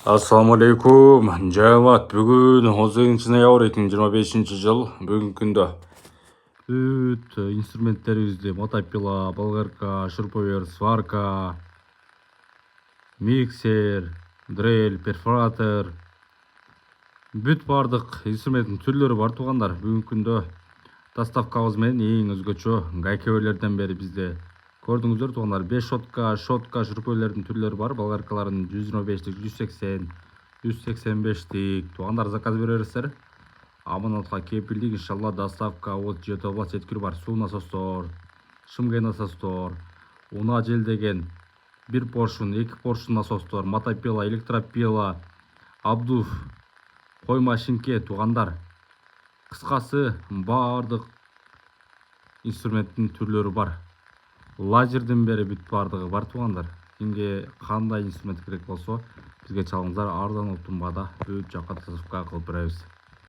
Assalamu alaikum. Жамаат, бүгін 18 ноябрь 2025 жыл. Бүгінгі күнді инструменттерибизде мотопила, болгарка, шуруповерт, сварка, миксер, дрель, перфоратор, бүт бардык инструменттин түрлөрү бар туугандар. Бүгүнкү күндө доставкабыз менен эң өзгөчө гайкеберлерден бери бизде көрдүңүздөр туугандар. 5 шотка шуруповертлердин түрлөрү бар. Болгаркалардын 125-тик, 180, 185-тик туугандар заказ берерсиздер. Аманатка кепилдик, иншалла доставка от жети область жеткирүү бар. Суу насостор, шымгай насостор, унаа желдеген 1 поршун, 2 поршун насостор, мотопила, электропила, абдув, кой машинке туугандар. Кыскасы бардык инструменттин түрлөрү бар. Лазерден бери бүт бардыгы бар туугандар. Кимге кандай инструмент керек болсо бизге чалыңыздар, арзан олтун баада бүт жакка доставка кылып беребиз.